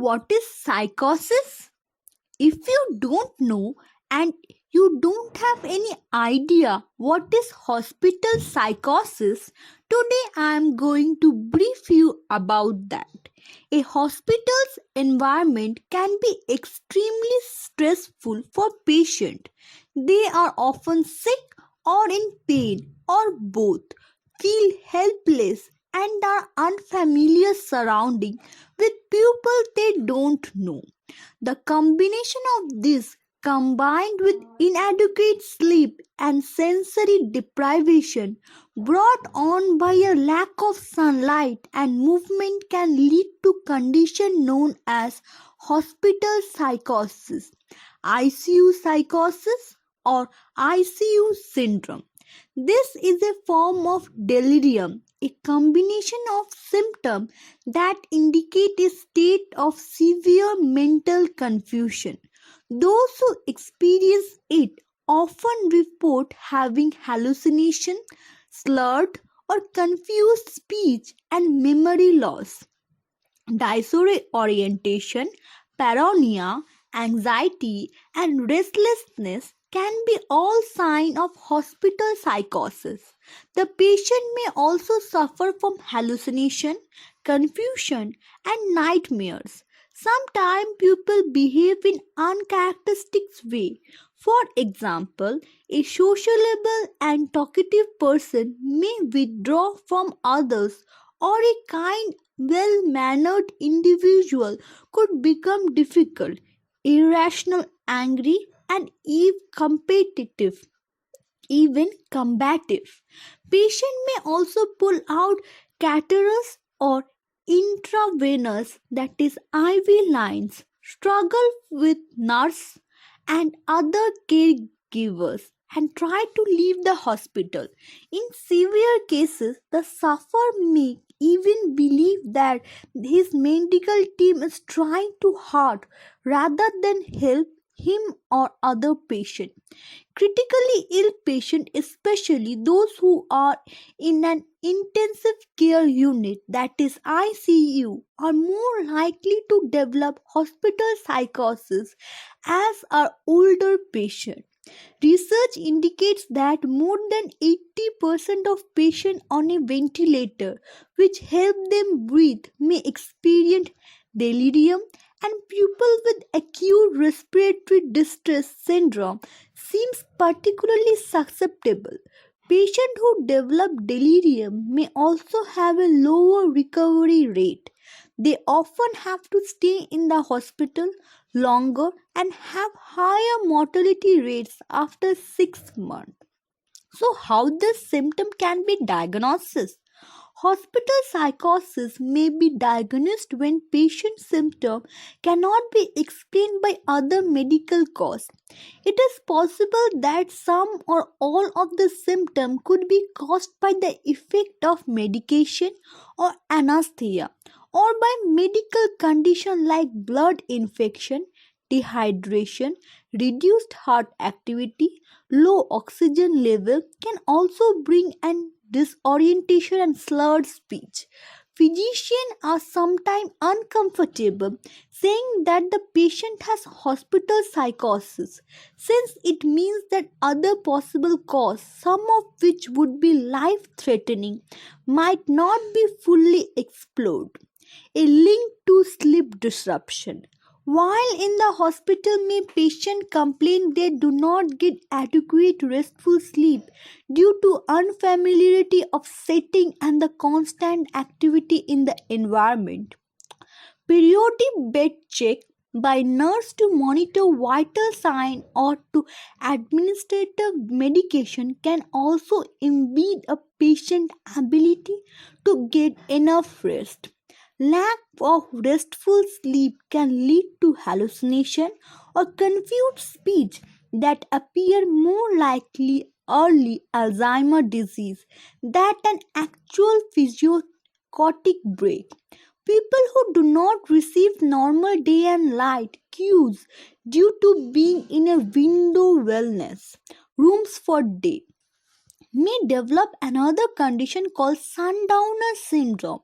what is psychosis? If you don't know and you don't have any idea what is hospital psychosis, today I am going to brief you about that. A hospital's environment can be extremely stressful for patients. They are often sick or in pain or both, feel helpless and are unfamiliar surrounding with people they don't know. The combination of this, combined with inadequate sleep and sensory deprivation brought on by a lack of sunlight and movement, can lead to condition known as hospital psychosis, ICU psychosis, or ICU syndrome. This is a form of delirium, a combination of symptoms that indicate a state of severe mental confusion. Those who experience it often report having hallucination, slurred or confused speech and memory loss, disorientation, paranoia, anxiety, and restlessness can be all signs of hospital psychosis. The patient may also suffer from hallucination, confusion, and nightmares. Sometimes people behave in uncharacteristic way. For example, a sociable and talkative person may withdraw from others, or a kind well-mannered individual could become difficult, irrational, angry, and even competitive, even combative. Patient may also pull out catheters or intravenous, that is IV lines, struggle with nurse and other caregivers and try to leave the hospital. In severe cases, the sufferer may even believe that his medical team is trying too hard rather than help him or other patient. Critically ill patients, especially those who are in an intensive care unit, that is ICU, are more likely to develop hospital psychosis as are older patients. Research indicates that more than 80% of patients on a ventilator, which help them breathe, may experience delirium, and people with acute respiratory distress syndrome seems particularly susceptible. Patients who develop delirium may also have a lower recovery rate. They often have to stay in the hospital longer and have higher mortality rates after 6 months. So, how this symptom can be diagnosed? Hospital psychosis may be diagnosed when patient symptoms cannot be explained by other medical cause. It is possible that some or all of the symptoms could be caused by the effect of medication or anesthesia, or by medical condition like blood infection, dehydration, reduced heart activity, low oxygen level can also bring an disorientation and slurred speech. Physicians are sometimes uncomfortable saying that the patient has hospital psychosis, since it means that other possible cause, some of which would be life threatening, might not be fully explored. A link to sleep disruption. While in the hospital, may patient complain they do not get adequate restful sleep due to unfamiliarity of setting and the constant activity in the environment. Periodic bed check by nurse to monitor vital sign or to administrative medication can also impede a patient ability to get enough rest. Lack of restful sleep can lead to hallucination or confused speech that appear more likely early Alzheimer's disease than an actual physiotchotic break. People who do not receive normal day and night cues due to being in a window wellness rooms for day may develop another condition called sundowner syndrome.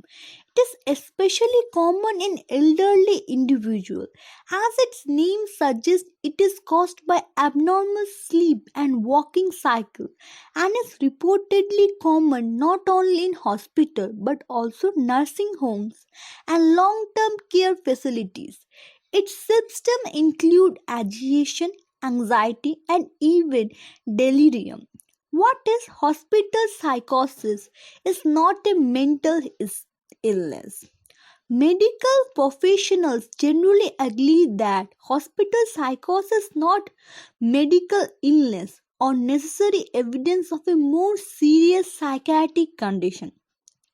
It is especially common in elderly individuals. As its name suggests, it is caused by abnormal sleep and walking cycle and is reportedly common not only in hospital but also nursing homes and long-term care facilities. Its symptoms include agitation, anxiety, and even delirium. What is hospital psychosis is not a mental illness. Medical professionals generally agree that hospital psychosis is not medical illness or necessary evidence of a more serious psychiatric condition.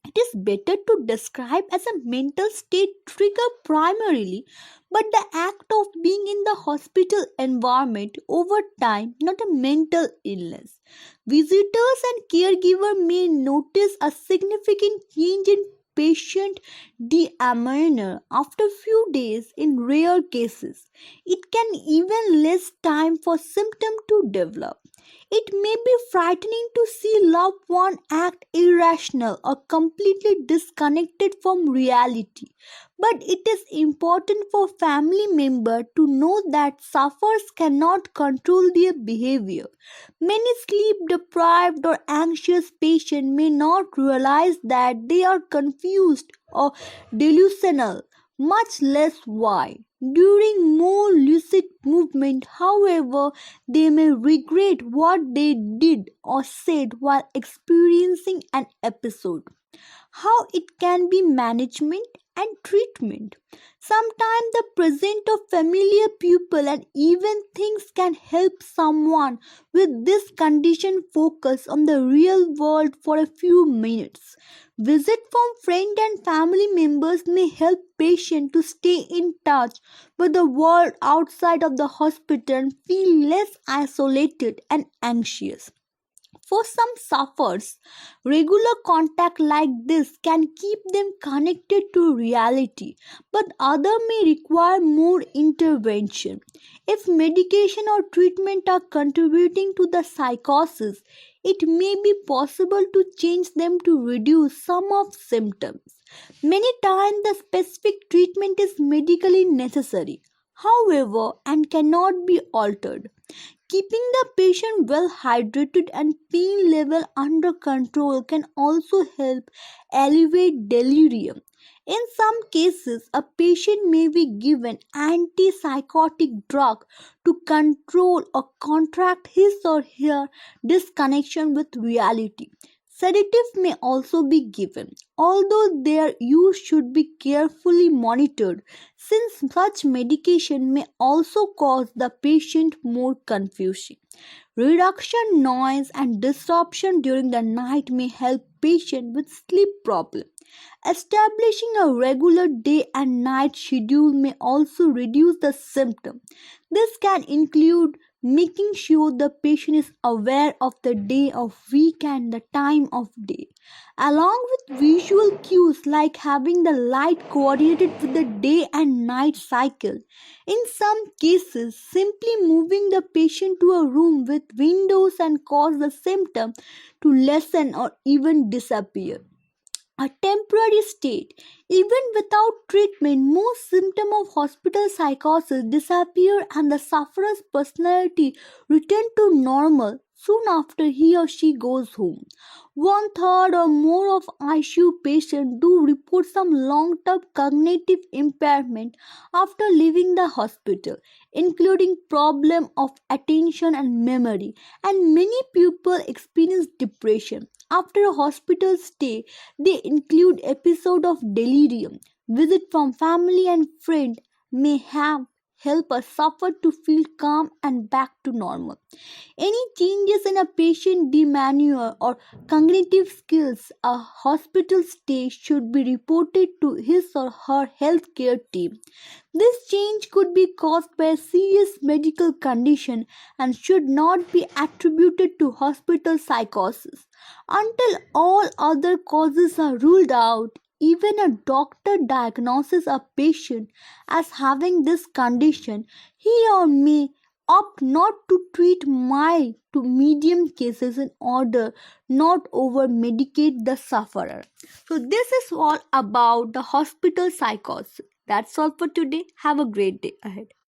It is better to describe as a mental state triggered primarily but the act of being in the hospital environment over time, not a mental illness. Visitors and caregiver may notice a significant change in patient demeanor after few days in rare cases. It can even less time for symptoms to develop. It may be frightening to see loved one act irrational or completely disconnected from reality. But it is important for family members to know that sufferers cannot control their behavior. Many sleep deprived or anxious patients may not realize that they are confused or delusional, much less why. During more lucid movement, however, they may regret what they did or said while experiencing an episode. How it can be management and treatment. Sometimes the presence of familiar people and even things can help someone with this condition focus on the real world for a few minutes. Visit from friends and family members may help patients to stay in touch with the world outside of the hospital and feel less isolated and anxious. For some sufferers, regular contact like this can keep them connected to reality, but others may require more intervention. If medication or treatment are contributing to the psychosis, it may be possible to change them to reduce some of symptoms. Many times the specific treatment is medically necessary, however, and cannot be altered. Keeping the patient well hydrated and pain level under control can also help alleviate delirium. In some cases, a patient may be given antipsychotic drug to control or contract his or her disconnection with reality. Sedatives may also be given, although their use should be carefully monitored since such medication may also cause the patient more confusion. Reduction noise and disruption during the night may help patients with sleep problems. Establishing a regular day and night schedule may also reduce the symptom. This can include making sure the patient is aware of the day of week and the time of day, along with visual cues like having the light coordinated with the day and night cycle. In some cases, simply moving the patient to a room with windows and cause the symptom to lessen or even disappear. A temporary state. Even without treatment, most symptoms of hospital psychosis disappear and the sufferer's personality return to normal soon after he or she goes home. One third or more of ICU patients do report some long-term cognitive impairment after leaving the hospital, including problem of attention and memory, and many people experience depression. After a hospital stay, they include episode of delirium. Visit from family and friend may have help us suffer to feel calm and back to normal. Any changes in a patient demeanor or cognitive skills, a hospital stay should be reported to his or her healthcare team. This change could be caused by a serious medical condition and should not be attributed to hospital psychosis. Until all other causes are ruled out, even a doctor diagnoses a patient as having this condition, he or may opt not to treat mild to medium cases in order not over medicate the sufferer. So this is all about the hospital psychosis. That's all for today. Have a great day ahead.